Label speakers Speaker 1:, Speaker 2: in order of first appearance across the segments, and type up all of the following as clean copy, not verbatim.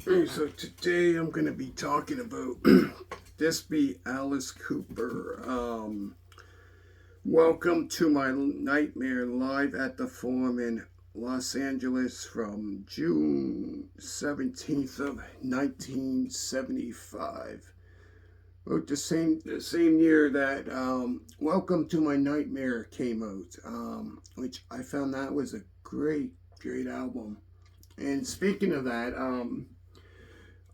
Speaker 1: So today I'm going to be talking about this be Alice Cooper. Welcome to my nightmare live at the Forum in Los Angeles from June 17th of 1975. Wrote the same year that Welcome to My Nightmare came out, which I found that was a great album. And speaking of that,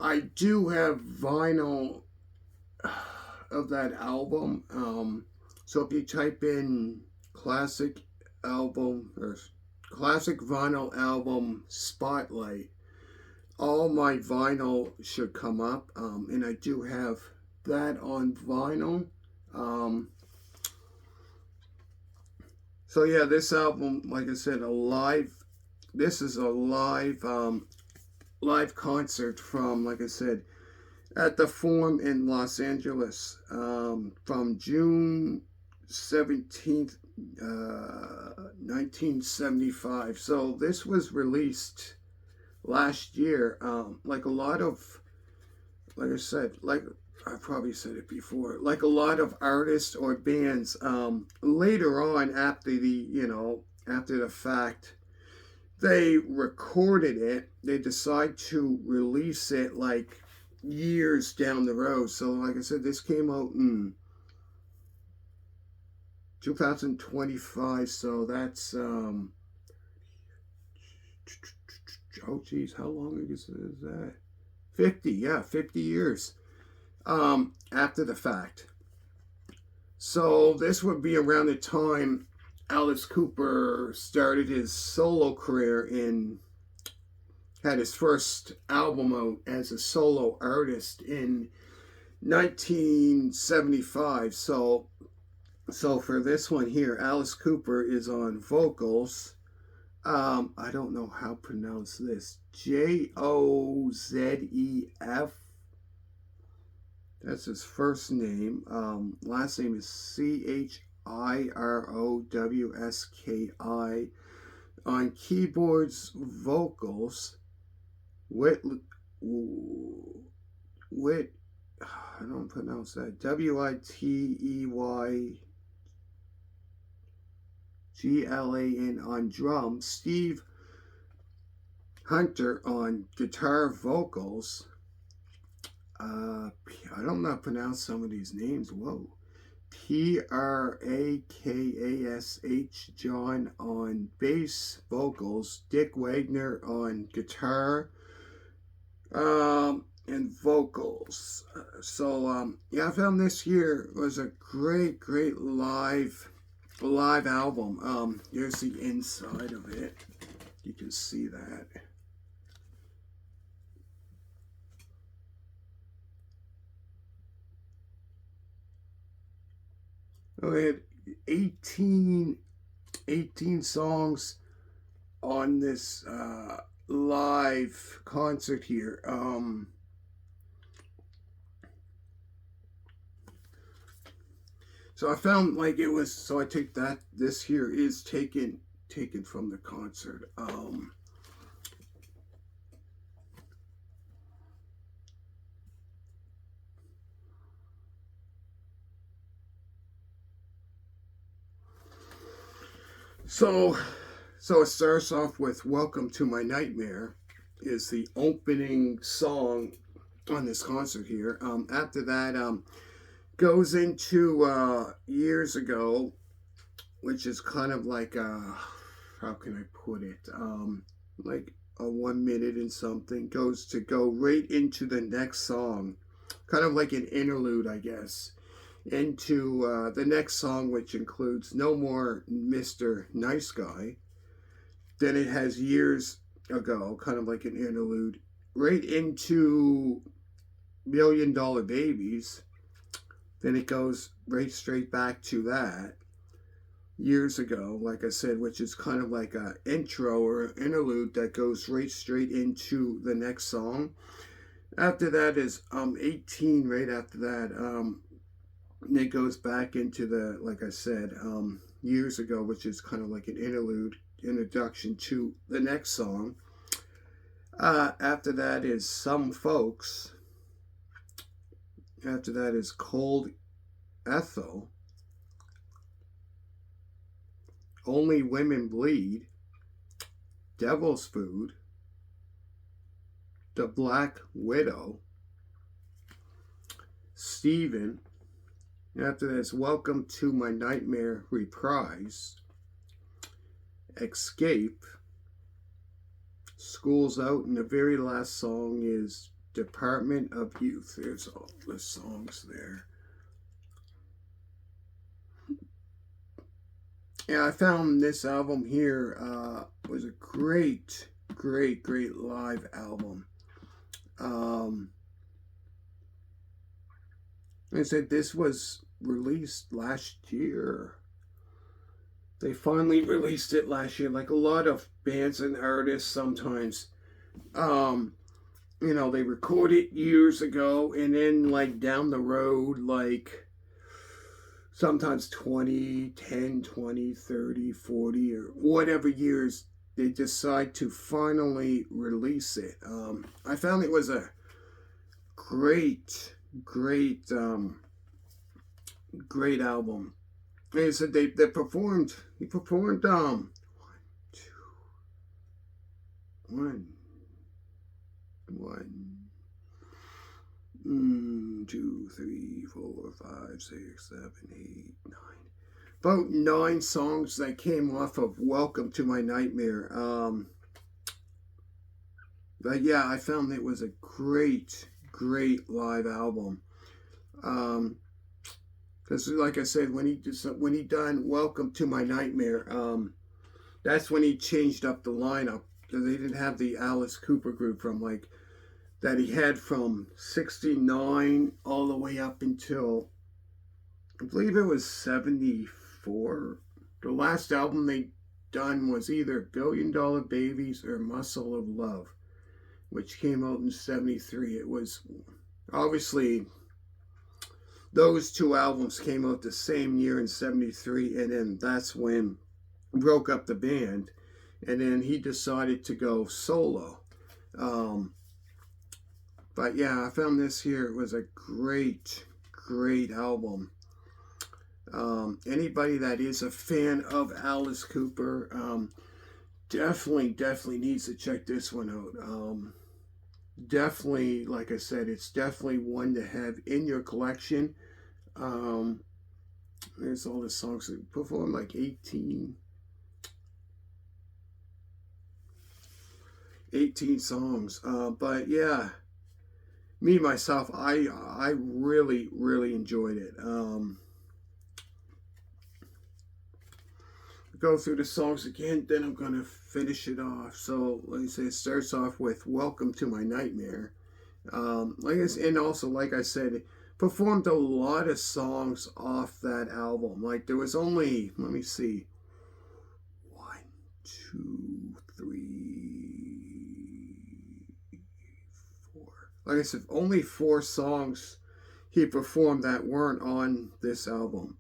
Speaker 1: I do have vinyl of that album. So if you type in classic album or classic vinyl album spotlight, all my vinyl should come up. And I do have that on vinyl. Um, so yeah, this album, like I said, a live. This is a live concert from, like I said, at the Forum in Los Angeles from June 17th, 1975. So this was released last year. Like I said, like I probably said it before, like a lot of artists or bands, later on after the fact, they recorded it. They decide to release it like years down the road. So, like I said, this came out in 2025. So that's oh geez, how long is that? 50, yeah, 50 years after the fact. So this would be around the time Alice Cooper started his solo career in had his first album out as a solo artist in 1975. So for this one here, Alice Cooper is on vocals. I don't know how to pronounce this. Jozef. That's his first name. Last name is Chirowski. On keyboards, vocals. Wit, I don't pronounce that. Witglan on drums. Steve Hunter on guitar vocals. I don't know how to pronounce some of these names. Whoa. Prakash John on bass vocals. Dick Wagner on guitar and vocals. Yeah, I found this year was a great live album. Here's the inside of it. You can see that. Oh, I had 18 songs on this live concert here. So I found like it was. So I take that this here is taken from the concert. So it starts off with "Welcome to My Nightmare," is the opening song on this concert here. After that, goes into years ago, which is kind of like how can I put it? Like a 1 minute and something go right into the next song, kind of like an interlude, I guess, into the next song, which includes "No More Mr. Nice Guy." Then it has "Years Ago," kind of like an interlude, right into "Million Dollar Babies." Then it goes right straight back to that, "Years Ago," like I said, which is kind of like a intro or interlude that goes right straight into the next song. After that is 18. Right after that, it goes back into the, like I said, "Years Ago," which is kind of like an interlude introduction to the next song. After that is Some Folks. After that is Cold Ethel. Only Women Bleed. Devil's Food. The Black Widow. Stephen. After this, Welcome to My Nightmare reprised. Escape. School's Out, and the very last song is Department of Youth. There's all the songs there. Yeah, I found this album here was a great live album. Like I said, this was released last year. They finally released it last year. Like a lot of bands and artists sometimes, they record it years ago, and then like down the road, like sometimes 20, 10, 20, 30, 40, or whatever years, they decide to finally release it. I found it was a great album. Like I said, they performed. He performed one, two, three, 4, 5, 6, 7, 8, 9. About 9 songs that came off of Welcome to My Nightmare. But yeah, I found it was a great live album. Because like I said, when he done Welcome to My Nightmare, that's when he changed up the lineup, because they didn't have the Alice Cooper group from like that he had from 69 all the way up until I believe it was 74. The last album they done was either $1 Billion Babies or Muscle of Love, which came out in 73. It was obviously those 2 albums came out the same year in 73, and then that's when broke up the band, and then he decided to go solo. But yeah, I found this here. It was a great album. Anybody that is a fan of Alice Cooper, definitely needs to check this one out. Definitely, like I said, it's definitely one to have in your collection. There's all the songs that perform, like 18 songs. But yeah, me myself, I really enjoyed it. Go through the songs again, then I'm gonna finish it off. So like I say, it starts off with Welcome to My Nightmare. And also like I said, performed a lot of songs off that album. Like there was only, let me see, 1, 2, 3, 4. Like I said, only 4 songs he performed that weren't on this album.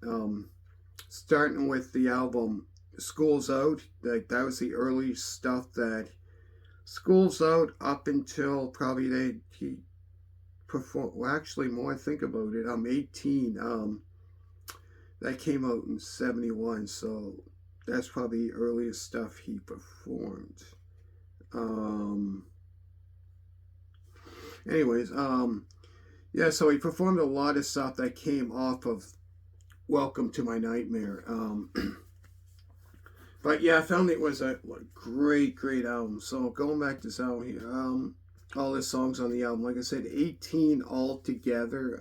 Speaker 1: Starting with the album School's Out, like that was the early stuff that School's Out up until probably he performed. Well, actually, more I think about it, 18. That came out in 71, so that's probably the earliest stuff he performed. Anyways, yeah, so he performed a lot of stuff that came off of Welcome to My Nightmare. But yeah, I found it was a great album. So going back to this album here, all the songs on the album, like I said, 18 altogether.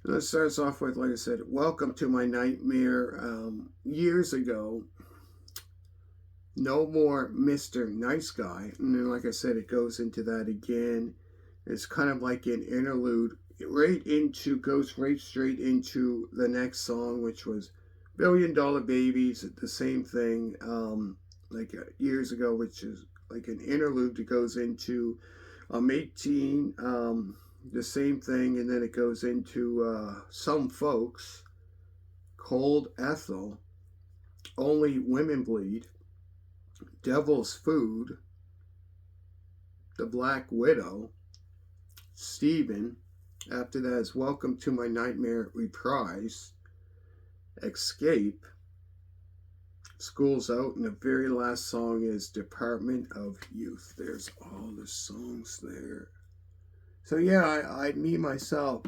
Speaker 1: It starts off with, like I said, Welcome to My Nightmare. Years ago, No More Mr. Nice Guy. And then, like I said, it goes into that again. It's kind of like an interlude. Goes right straight into the next song, which was $1 Billion Babies, the same thing, years ago, which is like an interlude that goes into 18, the same thing, and then it goes into Some Folks, Cold Ethel, Only Women Bleed, Devil's Food, The Black Widow, Steven. After that is Welcome to My Nightmare Reprise, Escape, School's Out, and the very last song is Department of Youth. There's all the songs there. So yeah, me myself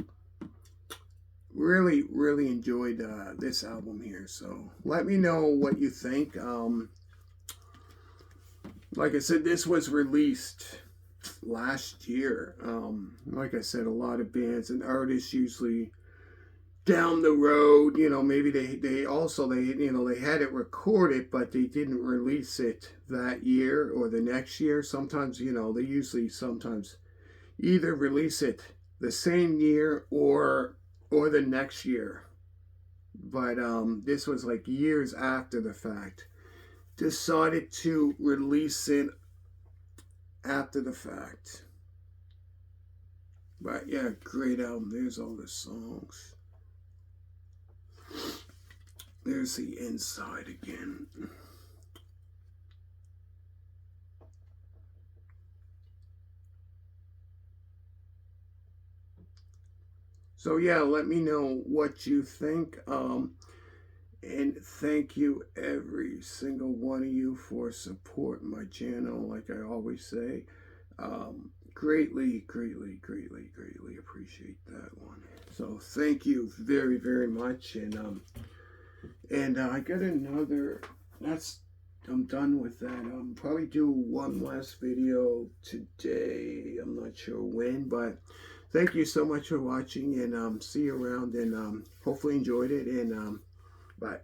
Speaker 1: really enjoyed this album here. So let me know what you think. Like I said, this was released last year. Like I said, a lot of bands and artists usually down the road, maybe they also they had it recorded, but they didn't release it that year or the next year. Sometimes, they usually sometimes either release it the same year or the next year. But this was like years after the fact. Decided to release it after the fact. But yeah, great album. There's all the songs. There's the inside again. So yeah, let me know what you think. And thank you every single one of you for supporting my channel, like I always say. Greatly appreciate that one. So thank you very much. And I got another. I'm done with that. Probably do one last video today. I'm not sure when, but thank you so much for watching, and see you around, and hopefully enjoyed it, and bye.